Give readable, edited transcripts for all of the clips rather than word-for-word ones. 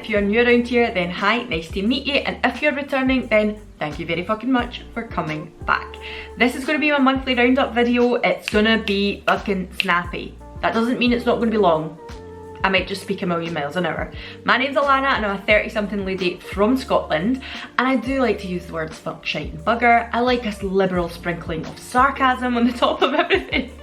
If you're new around here, then hi, nice to meet you. And if you're returning, then thank you very fucking much for coming back. This is going to be my monthly roundup video. It's going to be fucking snappy. That doesn't mean it's not going to be long. I might just speak a million miles an hour. My name's Alana and I'm a 30-something lady from Scotland, and I do like to use the words fuck, shite and bugger. I like a liberal sprinkling of sarcasm on the top of everything.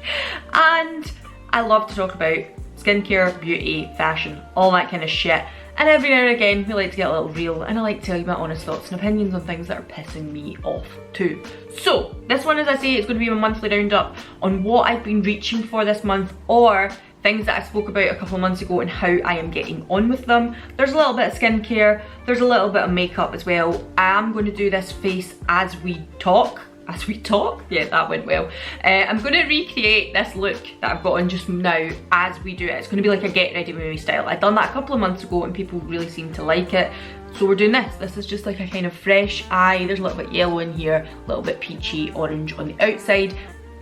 And I love to talk about skincare, beauty, fashion, all that kind of shit. And every now and again, we like to get a little real, and I like to tell you my honest thoughts and opinions on things that are pissing me off too. So, this one, as I say, is going to be my monthly roundup on what I've been reaching for this month, or things that I spoke about a couple of months ago and how I am getting on with them. There's a little bit of skincare, there's a little bit of makeup as well. I am going to do this face as we talk. As we talk? Yeah, that went well. I'm going to recreate this look that I've got on just now as we do it. It's going to be like a get ready with me style. I'd done that a couple of months ago and people really seemed to like it. So we're doing this. This is just like a kind of fresh eye. There's a little bit yellow in here, a little bit peachy orange on the outside.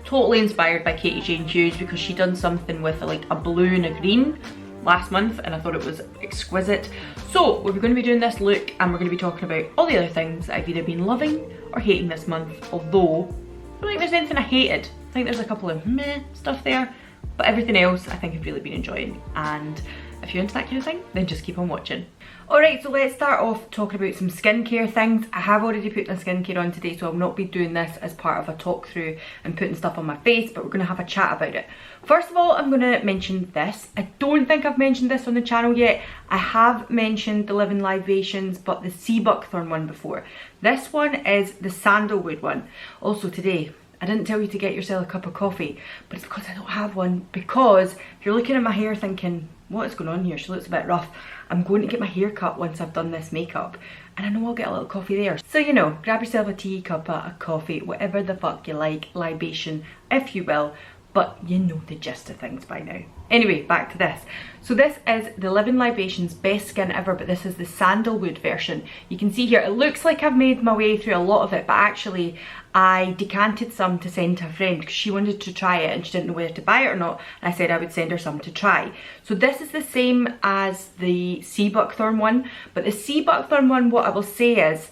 Totally inspired by Katie Jane Hughes because she done something with like a blue and a green last month and I thought it was exquisite. So we're going to be doing this look and we're going to be talking about all the other things that I've either been loving or hating this month, although I don't think there's anything I hated. I think there's a couple of meh stuff there, but everything else I think I've really been enjoying, and if you're into that kind of thing, then just keep on watching. Alright, so let's start off talking about some skincare things. I have already put my skincare on today, so I'll not be doing this as part of a talk through and putting stuff on my face, but we're going to have a chat about it. First of all, I'm going to mention this. I don't think I've mentioned this on the channel yet. I have mentioned the Living Libations, but the sea buckthorn one before. This one is the sandalwood one. Also today, I didn't tell you to get yourself a cup of coffee, but it's because I don't have one. Because if you're looking at my hair thinking, what is going on here? She looks a bit rough. I'm going to get my hair cut once I've done this makeup, and I know I'll get a little coffee there. So you know, grab yourself a tea, cuppa, a coffee, whatever the fuck you like, libation, if you will, but you know the gist of things by now. Anyway, back to this. So this is the Living Libations Best Skin Ever, but this is the sandalwood version. You can see here, it looks like I've made my way through a lot of it, but actually I decanted some to send to a friend because she wanted to try it and she didn't know whether to buy it or not, and I said I would send her some to try. So this is the same as the sea buckthorn one, but the sea buckthorn one, what I will say is,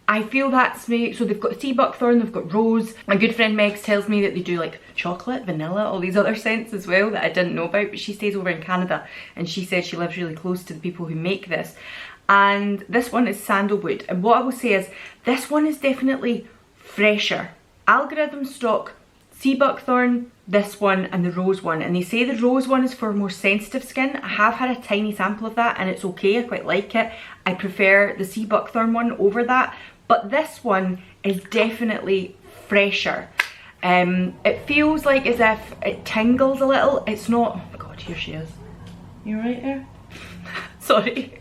I feel that's so they've got sea buckthorn, they've got rose. My good friend Megs tells me that they do like chocolate, vanilla, all these other scents as well that I didn't know about, but she stays over in Canada and she said she lives really close to the people who make this. And this one is sandalwood, and what I will say is this one is definitely fresher. Algorithm stock sea buckthorn, this one and the rose one, and they say the rose one is for more sensitive skin. I have had a tiny sample of that and it's okay, I quite like it. I prefer the sea buckthorn one over that, but this one is definitely fresher. It feels like as if it tingles a little. It's not, oh god, here she is. You right there? Sorry.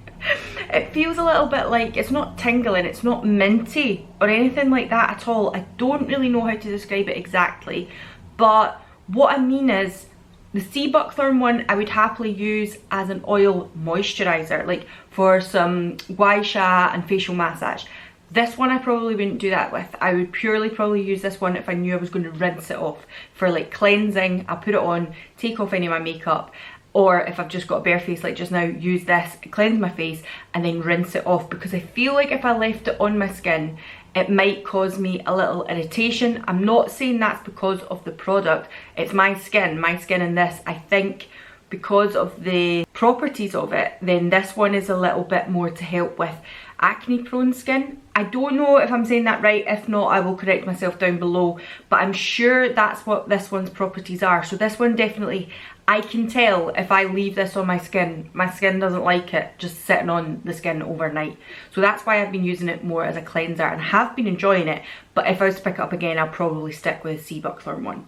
It feels a little bit like, it's not tingling, it's not minty or anything like that at all. I don't really know how to describe it exactly, but what I mean is the sea buckthorn one I would happily use as an oil moisturizer, like for some gua sha and facial massage. This one I probably wouldn't do that with. I would purely probably use this one if I knew I was going to rinse it off. For like cleansing, I'll put it on, take off any of my makeup, or if I've just got a bare face like just now, use this, cleanse my face and then rinse it off, because I feel like if I left it on my skin it might cause me a little irritation. I'm not saying that's because of the product, it's my skin in this. I think because of the properties of it, then this one is a little bit more to help with acne prone skin. I don't know if I'm saying that right. If not, I will correct myself down below, but I'm sure that's what this one's properties are. So this one definitely, I can tell if I leave this on my skin doesn't like it just sitting on the skin overnight. So that's why I've been using it more as a cleanser and have been enjoying it, but if I was to pick it up again, I'll probably stick with the sea buckthorn one.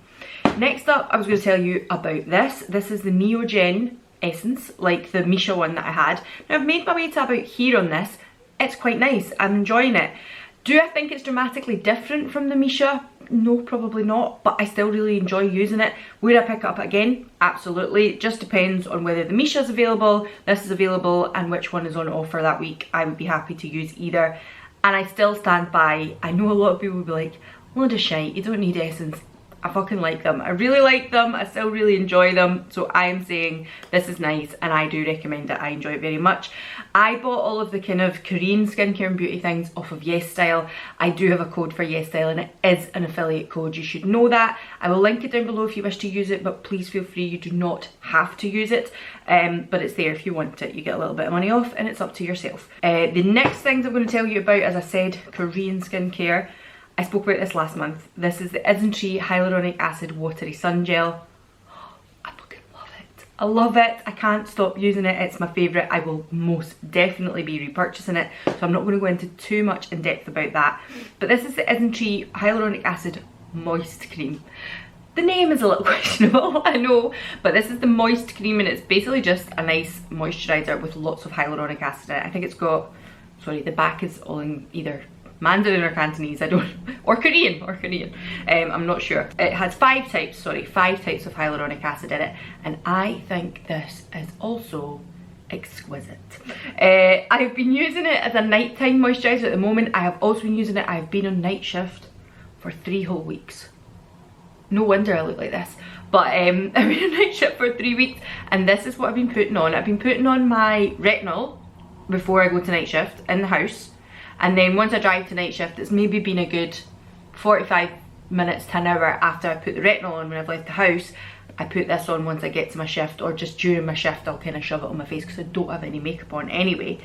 Next up, I was going to tell you about this. This is the Neogen Essence, like the Misha one that I had. Now I've made my way to about here on this. It's quite nice, I'm enjoying it. Do I think it's dramatically different from the Misha? No, probably not, but I still really enjoy using it. Would I pick it up again? Absolutely. It just depends on whether the Misha is available, this is available, and which one is on offer that week. I would be happy to use either. And I still stand by, I know a lot of people will be like, load of shite, you don't need Essence. I fucking like them. I really like them. I still really enjoy them. So I am saying this is nice and I do recommend it. I enjoy it very much. I bought all of the kind of Korean skincare and beauty things off of YESSTYLE. I do have a code for YESSTYLE and it is an affiliate code. You should know that. I will link it down below if you wish to use it, but please feel free. You do not have to use it. But it's there if you want it. You get a little bit of money off and it's up to yourself. The next things I'm going to tell you about, as I said, Korean skincare. I spoke about this last month. This is the Isntree Hyaluronic Acid Watery Sun Gel. I fucking love it. I love it. I can't stop using it. It's my favourite. I will most definitely be repurchasing it. So I'm not going to go into too much in depth about that. But this is the Isntree Hyaluronic Acid Moist Cream. The name is a little questionable, I know, but this is the moist cream and it's basically just a nice moisturiser with lots of hyaluronic acid in it. I think it's got, sorry, the back is all in either Mandarin or Cantonese, I don't, or Korean, I'm not sure. It has 5 types of hyaluronic acid in it, and I think this is also exquisite. I've been using it as a nighttime moisturiser at the moment. I have also been using it, I've been on night shift for 3 whole weeks. No wonder I look like this. But I've been on night shift for 3 weeks, and this is what I've been putting on. I've been putting on my retinol before I go to night shift in the house. And then once I drive to night shift, it's maybe been a good 45 minutes to an hour after I put the retinol on when I've left the house. I put this on once I get to my shift, or just during my shift I'll kind of shove it on my face because I don't have any makeup on anyway.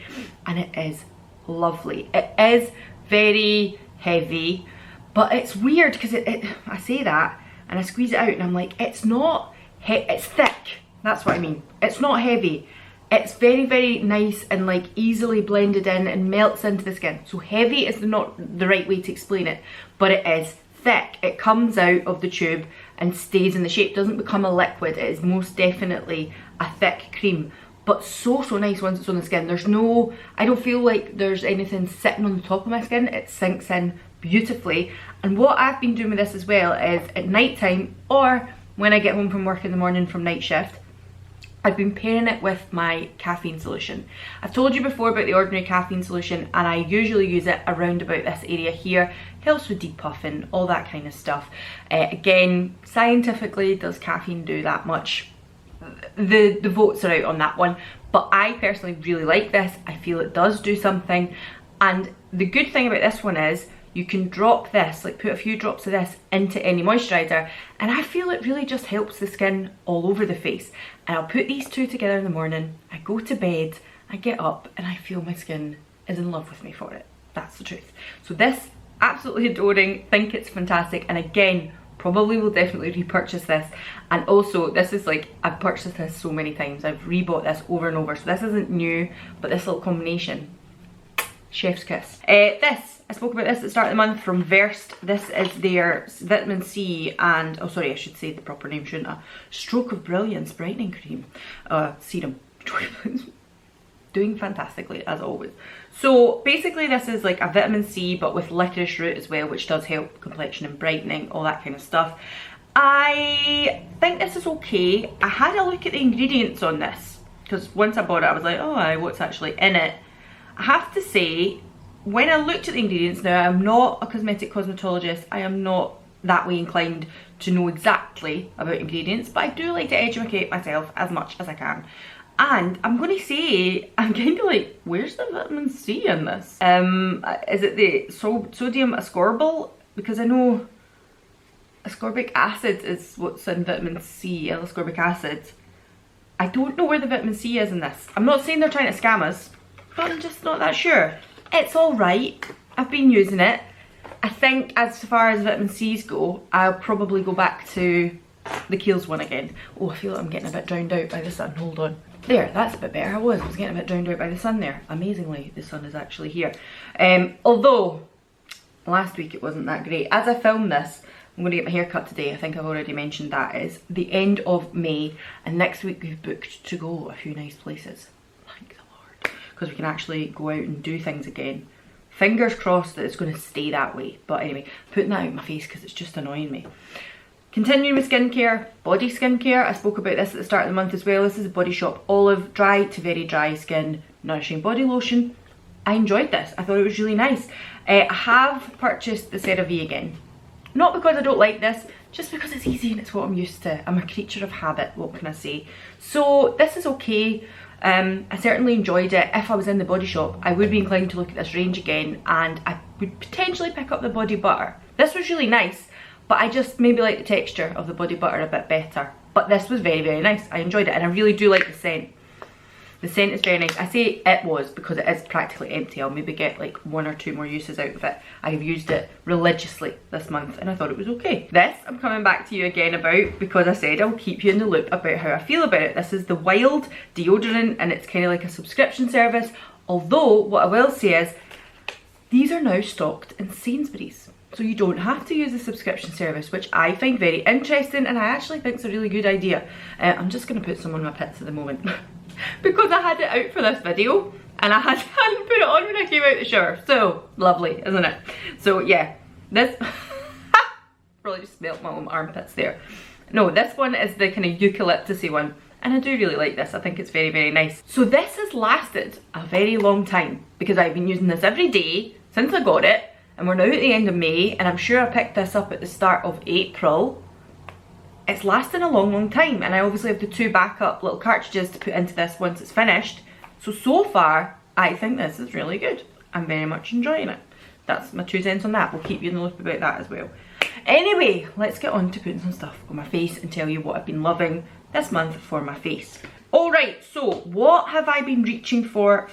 And it is lovely. It is very heavy, but it's weird because I say that and I squeeze it out and I'm like, it's not, it's thick. That's what I mean. It's not heavy. It's very, very nice and like easily blended in and melts into the skin. So heavy is not the right way to explain it, but it is thick. It comes out of the tube and stays in the shape, doesn't become a liquid. It is most definitely a thick cream, but so nice once it's on the skin. There's no, I don't feel like there's anything sitting on the top of my skin. It sinks in beautifully. And what I've been doing with this as well is at night time, or when I get home from work in the morning from night shift, I've been pairing it with my caffeine solution. I've told you before about the ordinary caffeine solution, and I usually use it around about this area here. Helps with depuffing, all that kind of stuff. Again, scientifically, does caffeine do that much? The votes are out on that one, but I personally really like this. I feel it does do something, and the good thing about this one is you can drop this, like put a few drops of this into any moisturiser, and I feel it really just helps the skin all over the face. And I'll put these two together in the morning, I go to bed, I get up, and I feel my skin is in love with me for it. That's the truth. So this, absolutely adoring, think it's fantastic, and again, probably will definitely repurchase this. And also, this is like, I've purchased this so many times, I've rebought this over and over, so this isn't new, but this little combination, chef's kiss. This, I spoke about this at the start of the month from Versed. This is their vitamin C and, oh sorry, I should say the proper name, shouldn't I? Stroke of Brilliance Brightening Cream, serum. Doing fantastically as always. So basically this is like a vitamin C but with licorice root as well, which does help complexion and brightening, all that kind of stuff. I think this is okay. I had a look at the ingredients on this because once I bought it I was like, oh, what's actually in it? I have to say, when I looked at the ingredients, now I'm not a cosmetic cosmetologist, I am not that way inclined to know exactly about ingredients, but I do like to educate myself as much as I can. And I'm going to say, I'm kind of like, where's the vitamin C in this? Is it the sodium ascorbate? Because I know ascorbic acid is what's in vitamin C, L-ascorbic acid. I don't know where the vitamin C is in this. I'm not saying they're trying to scam us, but I'm just not that sure. It's alright. I've been using it. I think as far as vitamin C's go, I'll probably go back to the Kiehl's one again. Oh, I feel like I'm getting a bit drowned out by the sun. Hold on. There, that's a bit better. I was getting a bit drowned out by the sun there. Amazingly, the sun is actually here. Although, last week it wasn't that great. As I film this, I'm going to get my hair cut today. I think I've already mentioned that. It's the end of May, and next week we've booked to go a few nice places. Thank the Lord. Because we can actually go out and do things again. Fingers crossed that it's going to stay that way. But anyway, putting that out in my face because it's just annoying me. Continuing with skincare, body skincare. I spoke about this at the start of the month as well. This is a Body Shop Olive Dry to Very Dry Skin Nourishing Body Lotion. I enjoyed this. I thought it was really nice. I have purchased the CeraVe again. Not because I don't like this, just because it's easy and it's what I'm used to. I'm a creature of habit, what can I say? So this is okay. I certainly enjoyed it. If I was in the Body Shop, I would be inclined to look at this range again, and I would potentially pick up the body butter. This was really nice, but I just maybe like the texture of the body butter a bit better. But this was very, very nice. I enjoyed it, and I really do like the scent. The scent is very nice. I say it was because it is practically empty. I'll maybe get like 1 or 2 more uses out of it. I have used it religiously this month and I thought it was okay. This I'm coming back to you again about because I said I'll keep you in the loop about how I feel about it. This is the Wild deodorant and it's kind of like a subscription service. Although what I will say is these are now stocked in Sainsbury's. So you don't have to use the subscription service, which I find very interesting and I actually think it's a really good idea. I'm just going to put some on my pits at the moment. Because I had it out for this video and I hadn't put it on when I came out the shower. So lovely, isn't it? So yeah, this probably just smelt my own armpits there. No, this one is the kind of eucalyptusy one and I do really like this. I think it's very, very nice. So this has lasted a very long time because I've been using this every day since I got it, and we're now at the end of May and I'm sure I picked this up at the start of April. It's lasting a long, long time, and I obviously have the 2 backup little cartridges to put into this once it's finished. So far, I think this is really good. I'm very much enjoying it. That's my 2 cents on that. We'll keep you in the loop about that as well. Anyway, let's get on to putting some stuff on my face and tell you what I've been loving this month for my face. Alright, so what have I been reaching for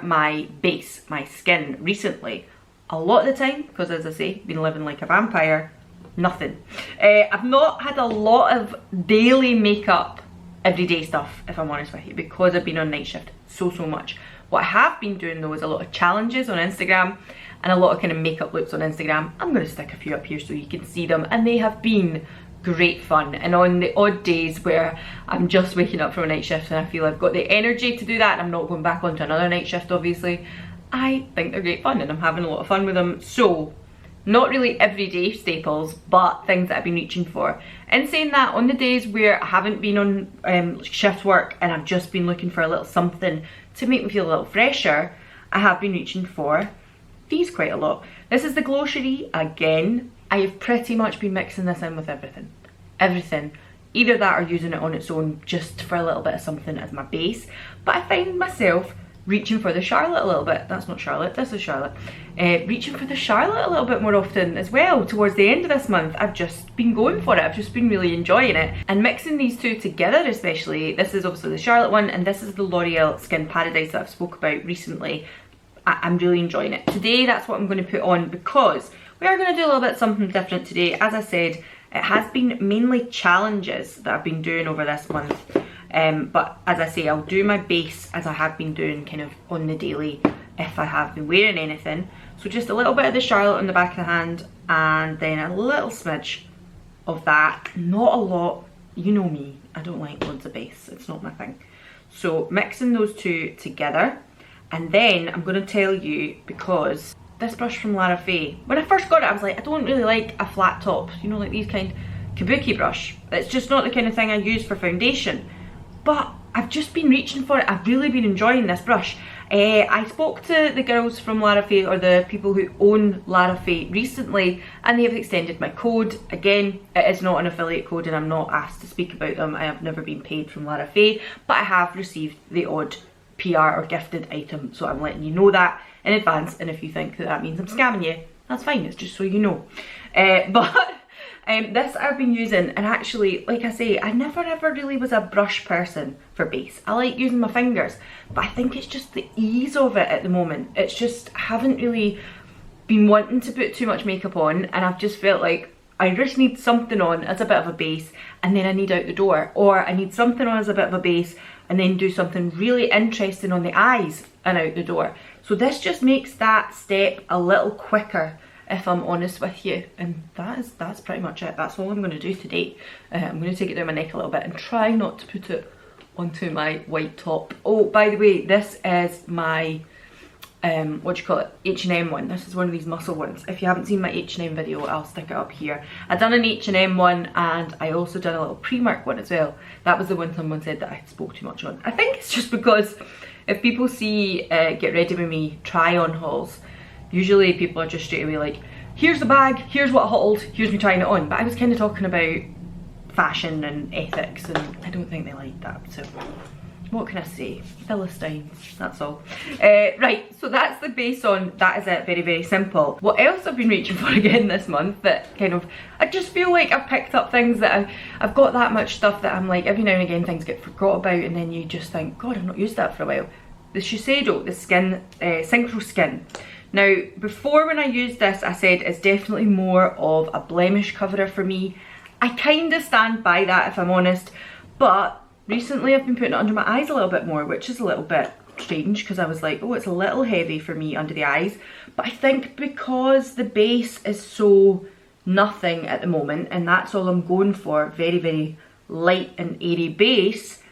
my base, my skin recently? A lot of the time, because as I say, been living like a vampire, nothing. I've not had a lot of daily makeup, everyday stuff, if I'm honest with you, because I've been on night shift so much. What I have been doing though is a lot of challenges on Instagram and a lot of kind of makeup looks on Instagram. I'm going to stick a few up here so you can see them, and they have been great fun. And on the odd days where I'm just waking up from a night shift and I feel I've got the energy to do that and I'm not going back onto another night shift obviously, I think they're great fun and I'm having a lot of fun with them. So not really everyday staples, but things that I've been reaching for. And saying that, on the days where I haven't been on shift work and I've just been looking for a little something to make me feel a little fresher, I have been reaching for these quite a lot. This is the Glow Cherie again. I have pretty much been mixing this in with everything. Everything. Either that or using it on its own just for a little bit of something as my base. But I find myself reaching for the Charlotte a little bit. That's not Charlotte, this is Charlotte. Reaching for the Charlotte a little bit more often as well. Towards the end of this month, I've just been going for it. I've just been really enjoying it. And mixing these 2 together especially, this is obviously the Charlotte one and this is the L'Oreal Skin Paradise that I've spoke about recently. I'm really enjoying it. Today, that's what I'm going to put on because we are going to do a little bit something different today. As I said, it has been mainly challenges that I've been doing over this month. But as I say, I'll do my base as I have been doing kind of on the daily if I have been wearing anything. So just a little bit of the Charlotte on the back of the hand and then a little smidge of that. Not a lot, you know me, I don't like loads of base, it's not my thing. So mixing those 2 together, and then I'm going to tell you, because this brush from LARAFAYE, when I first got it I was like, I don't really like a flat top, you know, like these kind kabuki brush. It's just not the kind of thing I use for foundation. But I've just been reaching for it. I've really been enjoying this brush. I spoke to the girls from LARAFAYE, or the people who own LARAFAYE recently, and they have extended my code. Again, it is not an affiliate code and I'm not asked to speak about them. I have never been paid from LARAFAYE, but I have received the odd PR or gifted item, so I'm letting you know that in advance. And if you think that that means I'm scamming you, that's fine, it's just so you know. This I've been using, and actually, like I say, I never ever really was a brush person for base. I like using my fingers, but I think it's just the ease of it at the moment. It's just, I haven't really been wanting to put too much makeup on, and I've just felt like I just need something on as a bit of a base and then I need out the door, or I need something on as a bit of a base and then do something really interesting on the eyes and out the door. So this just makes that step a little quicker, if I'm honest with you. And that's pretty much it. That's all I'm going to do today. I'm going to take it down my neck a little bit and try not to put it onto my white top. Oh, by the way, this is my what do you call it, H&M one. This is one of these muscle ones. If you haven't seen my H&M video, I'll stick it up here. I've done an H&M one and I also done a little Primark one as well. That was the one someone said that I spoke too much on. I think it's just because if people see Get Ready With Me try on hauls, usually people are just straight away like, here's the bag, here's what I hauled, here's me trying it on. But I was kind of talking about fashion and ethics, and I don't think they like that, so what can I say? Philistines, that's all. Right, so that's the base on. That is it, very, very simple. What else I've been reaching for again this month that kind of, I just feel like I've picked up things that I've got that much stuff that I'm like, every now and again things get forgot about, and then you just think, God, I've not used that for a while. The Shiseido, the skin, Synchro Skin. Now, before when I used this, I said it's definitely more of a blemish coverer for me. I kind of stand by that if I'm honest, but recently I've been putting it under my eyes a little bit more, which is a little bit strange because I was like, oh, it's a little heavy for me under the eyes. But I think because the base is so nothing at the moment, and that's all I'm going for, very, very light and airy base,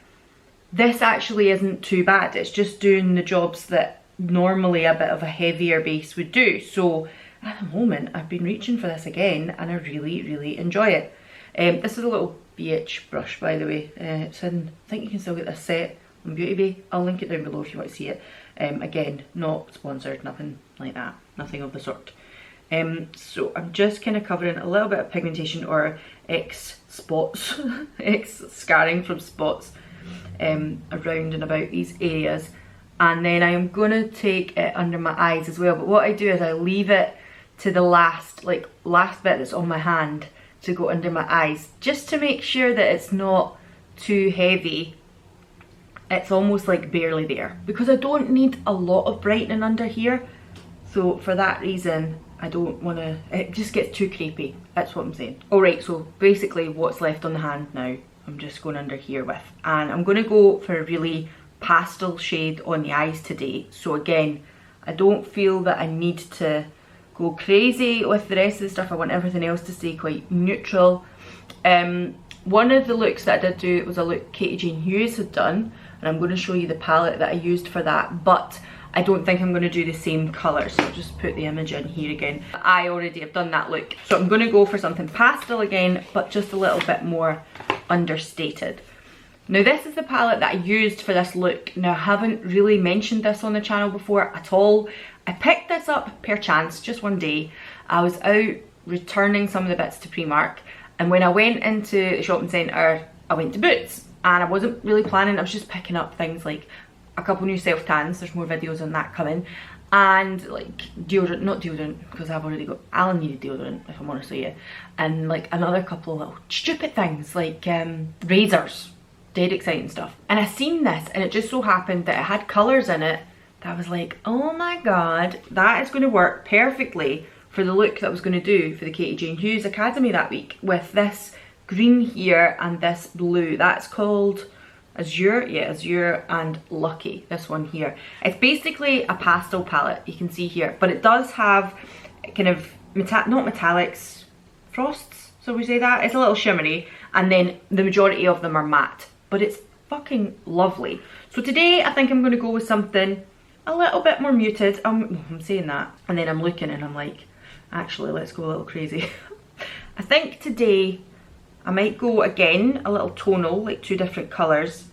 this actually isn't too bad. It's just doing the jobs that normally a bit of a heavier base would do. So at the moment I've been reaching for this again, and I really, really enjoy it. This is a little BH brush, by the way. It's in, I think you can still get this set on Beauty Bay. I'll link it down below if you want to see it. Again, not sponsored, nothing like that, nothing of the sort. So I'm just kind of covering a little bit of pigmentation or spots, scarring from spots around and about these areas. And then I am going to take it under my eyes as well. But what I do is I leave it to the last bit that's on my hand to go under my eyes, just to make sure that it's not too heavy. It's almost like barely there, because I don't need a lot of brightening under here. So for that reason, I don't want to, it just gets too creepy. That's what I'm saying. Alright, so basically what's left on the hand now, I'm just going under here with. And I'm going to go for a really pastel shade on the eyes today. So again, I don't feel that I need to go crazy with the rest of the stuff. I want everything else to stay quite neutral. One of the looks that I did do was a look Katie Jane Hughes had done, and I'm going to show you the palette that I used for that, but I don't think I'm going to do the same colour, so I'll just put the image in here again. I already have done that look, so I'm going to go for something pastel again, but just a little bit more understated. Now this is the palette that I used for this look. Now I haven't really mentioned this on the channel before at all. I picked this up per chance, just one day. I was out returning some of the bits to Primark, and when I went into the shopping centre, I went to Boots, and I wasn't really planning, I was just picking up things like a couple new self tans, there's more videos on that coming, and like deodorant, not deodorant because I've already got, Alan needed deodorant if I'm honest with you, and like another couple of little stupid things like razors, dead exciting stuff. And I seen this, and it just so happened that it had colours in it that I was like, oh my god, that is going to work perfectly for the look that I was going to do for the Katie Jane Hughes Academy that week, with this green here and this blue. That's called Azure, yeah, Azure and Lucky, this one here. It's basically a pastel palette, you can see here, but it does have kind of, not metallics, frosts, so we say that? It's a little shimmery, and then the majority of them are matte, but it's fucking lovely. So today I think I'm going to go with something a little bit more muted. I'm saying that, and then I'm looking and I'm like, actually let's go a little crazy. I think today I might go again a little tonal, like two different colours,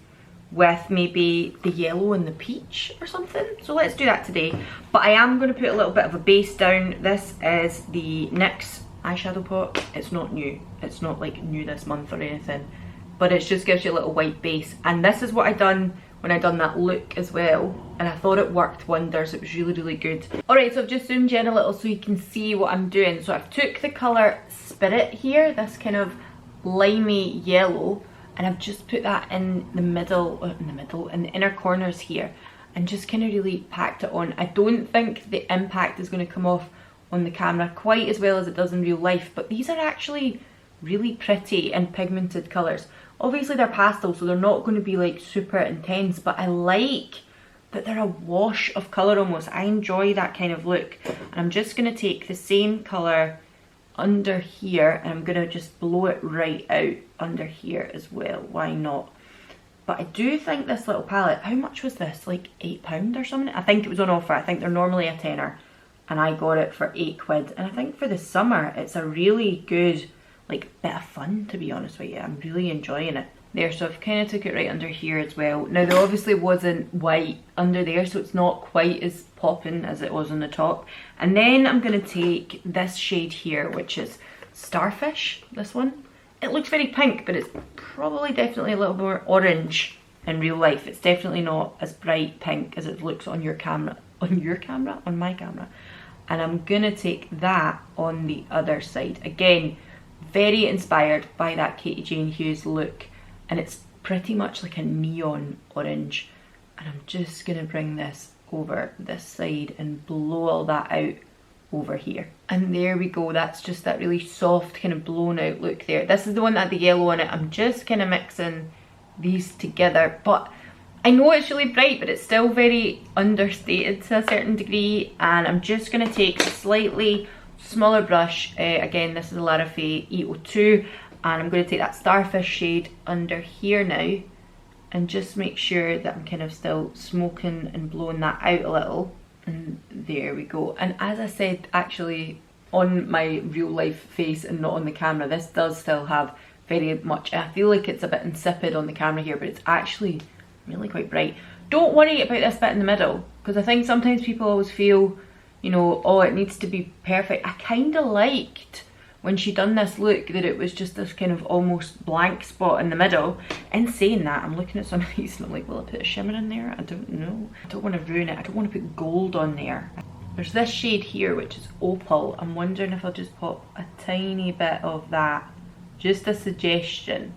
with maybe the yellow and the peach or something. So let's do that today. But I am going to put a little bit of a base down. This is the NYX eyeshadow pot. It's not new. It's not like new this month or anything, but it just gives you a little white base. And this is what I done when I done that look as well, and I thought it worked wonders. It was really, really good. Alright, so I've just zoomed in a little so you can see what I'm doing. So I've took the colour Spirit here, this kind of limey yellow, and I've just put that in the middle, in the inner corners here, and just kind of really packed it on. I don't think the impact is going to come off on the camera quite as well as it does in real life, but these are actually really pretty and pigmented colours. Obviously they're pastel, so they're not going to be like super intense, but I like that they're a wash of colour almost. I enjoy that kind of look. And I'm just going to take the same colour under here, and I'm going to just blow it right out under here as well. Why not? But I do think this little palette, how much was this? Like £8 or something? I think it was on offer. I think they're normally a tenner, and I got it for £8. And I think for the summer, it's a really good like bit of fun, to be honest with you. I'm really enjoying it. there, so I've kind of took it right under here as well. Now there obviously wasn't white under there, so it's not quite as popping as it was on the top. And then I'm going to take this shade here, which is Starfish, this one. It looks very pink, but it's probably definitely a little more orange in real life. It's definitely not as bright pink as it looks on your camera. On my camera. And I'm going to take that on the other side. Again, very inspired by that Katie Jane Hughes look. And it's pretty much like a neon orange. And I'm just going to bring this over this side and blow all that out over here. And there we go. That's just that really soft kind of blown out look there. This is the one that had the yellow on it. I'm just kind of mixing these together. But I know it's really bright, but it's still very understated to a certain degree. And I'm just going to take a slightly smaller brush. Again, this is a LARAFAYE E02. And I'm going to take that Starfish shade under here now and just make sure that I'm kind of still smoking and blowing that out a little. And there we go. And as I said, actually, on my real life face and not on the camera, this does still have very much, I feel like it's a bit insipid on the camera here, but it's actually really quite bright. Don't worry about this bit in the middle, because I think sometimes people always feel, you know, oh, it needs to be perfect. I kind of liked when she done this look that it was just this kind of almost blank spot in the middle. In saying that, I'm looking at some of these and I'm like, will I put a shimmer in there? I don't know. I don't want to ruin it. I don't want to put gold on there. There's this shade here, which is Opal. I'm wondering if I'll just pop a tiny bit of that. Just a suggestion.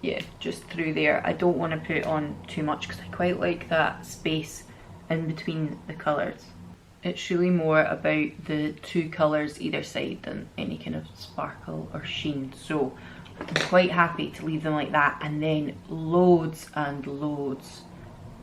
Yeah, just through there. I don't want to put on too much because I quite like that space in between the colours. It's really more about the two colours either side than any kind of sparkle or sheen. So I'm quite happy to leave them like that, and then loads and loads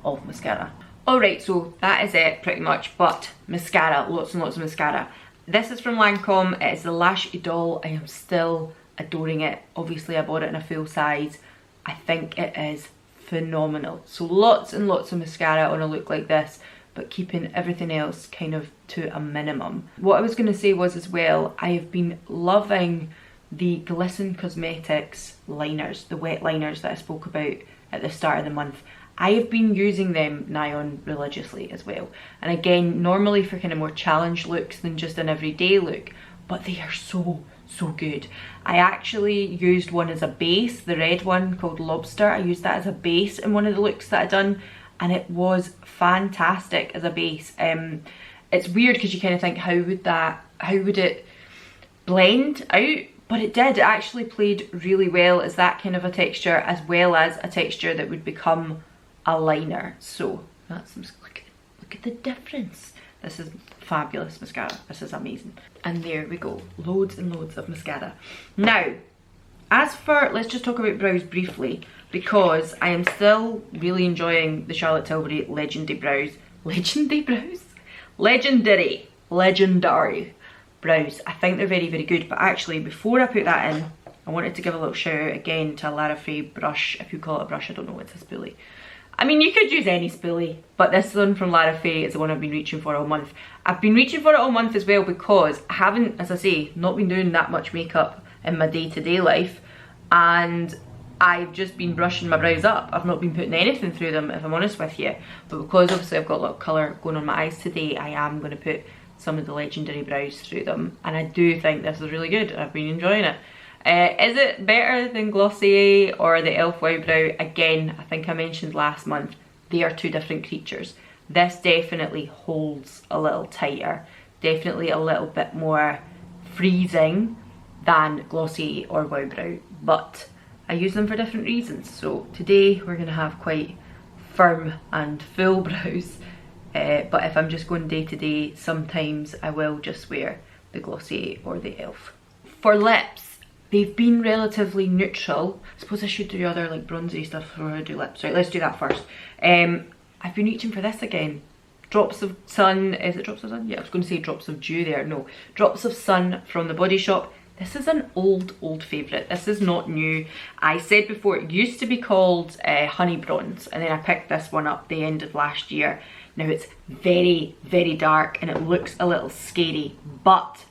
of mascara. Alright, so that is it pretty much, but mascara, lots and lots of mascara. This is from Lancome. It is the Lash Idole. I am still adoring it. Obviously I bought it in a full size. I think it is phenomenal. So lots and lots of mascara on a look like this, but keeping everything else kind of to a minimum. What I was going to say was as well, I have been loving the Glisten Cosmetics liners, the wet liners that I spoke about at the start of the month. I have been using them now on religiously as well. And again, normally for kind of more challenged looks than just an everyday look, but they are so good. I actually used one as a base, the red one called Lobster. I used that as a base in one of the looks that I'd done, and it was fantastic as a base. It's weird because you kind of think, how would it blend out? But it did. It actually played really well as that kind of a texture, as well as a texture that would become a liner. So that's, look at the difference. This is fabulous mascara. This is amazing. And there we go. Loads and loads of mascara. Now, as for, let's just talk about brows briefly, because I am still really enjoying the Charlotte Tilbury Legendary Brows. Legendary Brows? Legendary brows. I think they're very, very good. But actually, before I put that in, I wanted to give a little shout out again to a LARAFAYE brush. If you call it a brush, I don't know, it's a spoolie. I mean, you could use any spoolie, but this one from LARAFAYE is the one I've been reaching for all month. I've been reaching for it all month as well because I haven't, as I say, not been doing that much makeup in my day-to-day life, and I've just been brushing my brows up. I've not been putting anything through them, if I'm honest with you. But because obviously I've got a lot of colour going on my eyes today, I am going to put some of the Legendary brows through them. And I do think this is really good. I've been enjoying it. Is it better than Glossier or the e.l.f. Wow Brow? Again, I think I mentioned last month, they are two different creatures. This definitely holds a little tighter. Definitely a little bit more freezing than Glossier or Wow Brow. But I use them for different reasons. So today we're going to have quite firm and full brows. But if I'm just going day to day, sometimes I will just wear the Glossier or the e.l.f. For lips, they've been relatively neutral. I suppose I should do other like bronzy stuff before I do lips. Right, let's do that first. I've been reaching for this again. Drops of Sun, is it Drops of Sun? Yeah, I was going to say Drops of Dew there. No, Drops of Sun from the Body Shop. This is an old favourite. This is not new. I said before, it used to be called Honey Bronze, and then I picked this one up the end of last year. Now it's very, very dark and it looks a little scary, but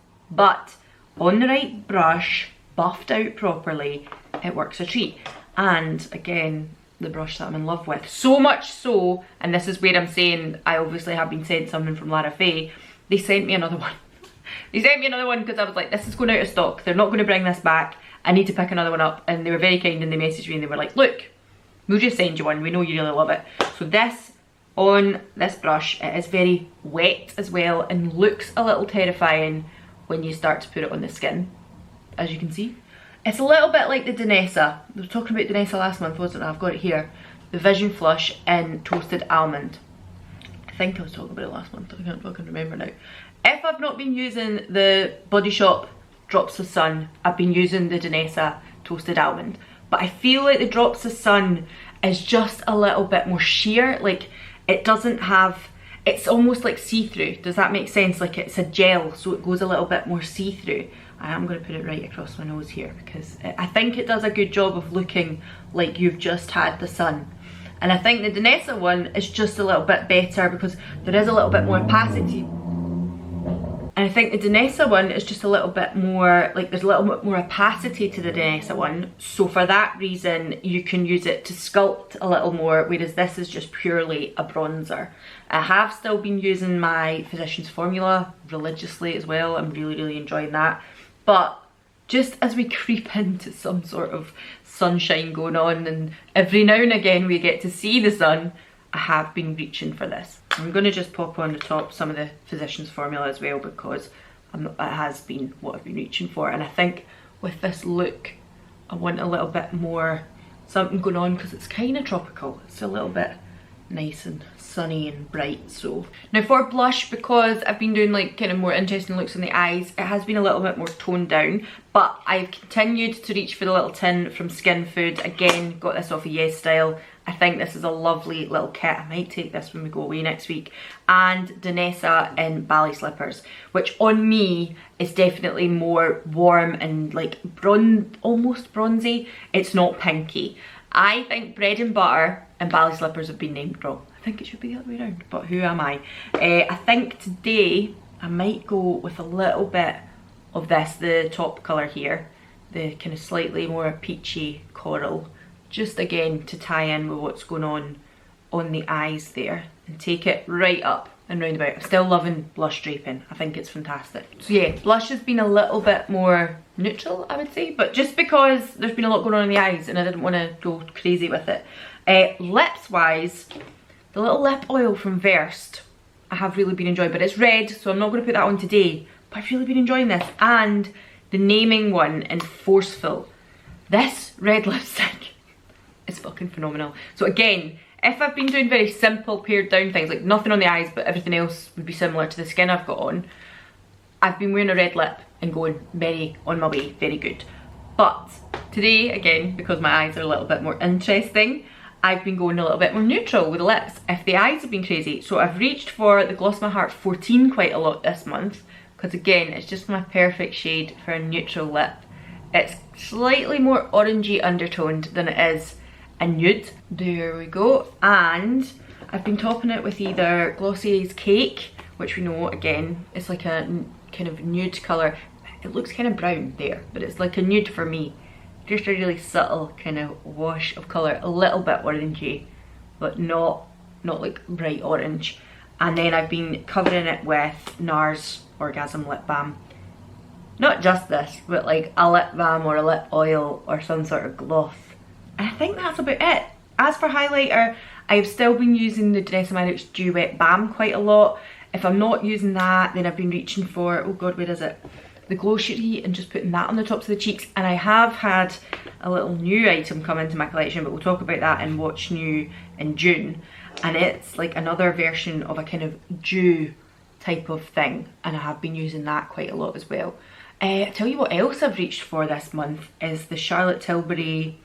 on the right brush, buffed out properly, it works a treat. And again, the brush that I'm in love with. So much so, and this is where I'm saying I obviously have been sent something from LARAFAYE, they sent me another one. They sent me another one because I was like, this is going out of stock. They're not going to bring this back. I need to pick another one up. And they were very kind and they messaged me and they were like, look, we'll just send you one. We know you really love it. So this, on this brush, it is very wet as well and looks a little terrifying when you start to put it on the skin, as you can see. It's a little bit like the Danessa. We were talking about Danessa last month, wasn't I? I've got it here. The Vision Flush in Toasted Almond. I think I was talking about it last month. I can't fucking remember now. If I've not been using the Body Shop Drops of Sun, I've been using the Danessa Toasted Almond. But I feel like the Drops of Sun is just a little bit more sheer. Like, it doesn't have, it's almost like see-through. Does that make sense? Like, it's a gel, so it goes a little bit more see-through. I am going to put it right across my nose here because I think it does a good job of looking like you've just had the sun. And I think the Danessa one is just a little bit better because there is a little bit more opacity. And I think the Danessa one is just a little bit more, like there's a little bit more opacity to the Danessa one. So for that reason, you can use it to sculpt a little more, whereas this is just purely a bronzer. I have still been using my Physicians Formula religiously as well. I'm really, really enjoying that. But just as we creep into some sort of sunshine going on and every now and again we get to see the sun, I have been reaching for this. I'm going to just pop on the top some of the Physicians Formula as well because it has been what I've been reaching for. And I think with this look, I want a little bit more something going on because it's kind of tropical. It's a little bit nice and sunny and bright. So now for blush, because I've been doing like kind of more interesting looks on the eyes, it has been a little bit more toned down, but I've continued to reach for the little tin from Skin Food. Again, got this off of YESSTYLE. I think this is a lovely little kit. I might take this when we go away next week. And Danessa in Ballet Slippers, which on me is definitely more warm and like almost bronzy. It's not pinky. I think Bread and Butter and Ballet Slippers have been named wrong. I think it should be the other way around, but who am I? I think today I might go with a little bit of this, the top colour here, the kind of slightly more peachy coral, just again to tie in with what's going on the eyes there and take it right up and round about. I'm still loving blush draping. I think it's fantastic. So yeah, blush has been a little bit more neutral, I would say, but just because there's been a lot going on in the eyes and I didn't want to go crazy with it. Lips wise, the little lip oil from Versed, I have really been enjoying, but it's red, so I'm not going to put that on today, but I've really been enjoying this. And the Naming one in Forceful. This red lipstick is fucking phenomenal. So again, if I've been doing very simple pared down things, like nothing on the eyes, but everything else would be similar to the skin I've got on, I've been wearing a red lip and going very on my way, very good. But today, again, because my eyes are a little bit more interesting, I've been going a little bit more neutral with the lips if the eyes have been crazy. So I've reached for the Gloss My Heart 14 quite a lot this month because again, it's just my perfect shade for a neutral lip. It's slightly more orangey undertoned than it is a nude. There we go. And I've been topping it with either Glossier's Cake, which we know again is like a kind of nude colour. It looks kind of brown there, but it's like a nude for me. Just a really subtle kind of wash of colour, a little bit orangey, but not like bright orange. And then I've been covering it with NARS Orgasm Lip Balm. Not just this, but like a lip balm or a lip oil or some sort of gloss. And I think that's about it. As for highlighter, I've still been using the Danessa Myricks Dew Wet Balm quite a lot. If I'm not using that, then I've been reaching for, oh god, where is it? The Glow Cherie, and just putting that on the tops of the cheeks. And I have had a little new item come into my collection, but we'll talk about that in Watch New in June. And it's like another version of a kind of dew type of thing, and I have been using that quite a lot as well. I tell you what else I've reached for this month is the Charlotte Tilbury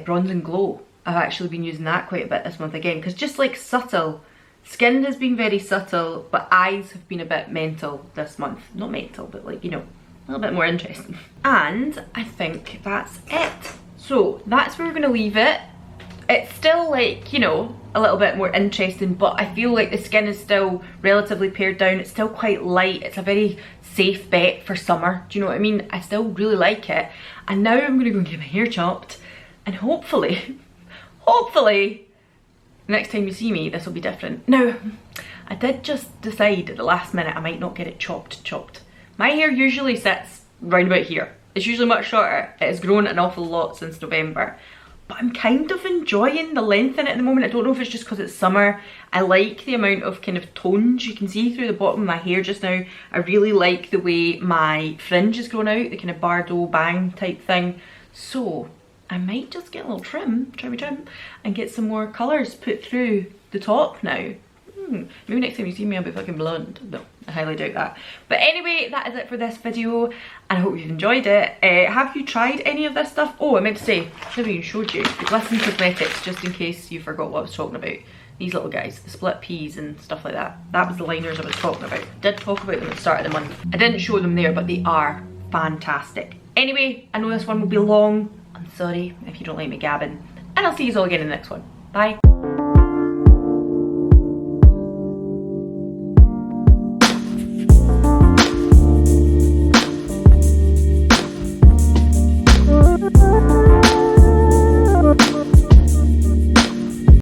Bronze and Glow. I've actually been using that quite a bit this month again, because just like subtle. Skin has been very subtle, but eyes have been a bit mental this month. Not mental, but like, you know, a little bit more interesting. And I think that's it. So that's where we're gonna leave it. It's still like, you know, a little bit more interesting, but I feel like the skin is still relatively pared down. It's still quite light. It's a very safe bet for summer. Do you know what I mean? I still really like it. And now I'm gonna go and get my hair chopped And hopefully, hopefully, next time you see me, this will be different. Now, I did just decide at the last minute I might not get it chopped. My hair usually sits round about here. It's usually much shorter. It has grown an awful lot since November. But I'm kind of enjoying the length in it at the moment. I don't know if it's just because it's summer. I like the amount of kind of tones you can see through the bottom of my hair just now. I really like the way my fringe has grown out, the kind of Bardot bang type thing. So I might just get a little trim, and get some more colours put through the top now. Maybe next time you see me I'll be fucking blonde. No, I highly doubt that. But anyway, that is it for this video, and I hope you've enjoyed it. Have you tried any of this stuff? Oh, I meant to say, I never even showed you. Glisten Cosmetics, just in case you forgot what I was talking about. These little guys, the split peas and stuff like that. That was the liners I was talking about. I did talk about them at the start of the month. I didn't show them there, but they are fantastic. Anyway, I know this one will be long. I'm sorry if you don't like me gabbing. And I'll see you all again in the next one. Bye.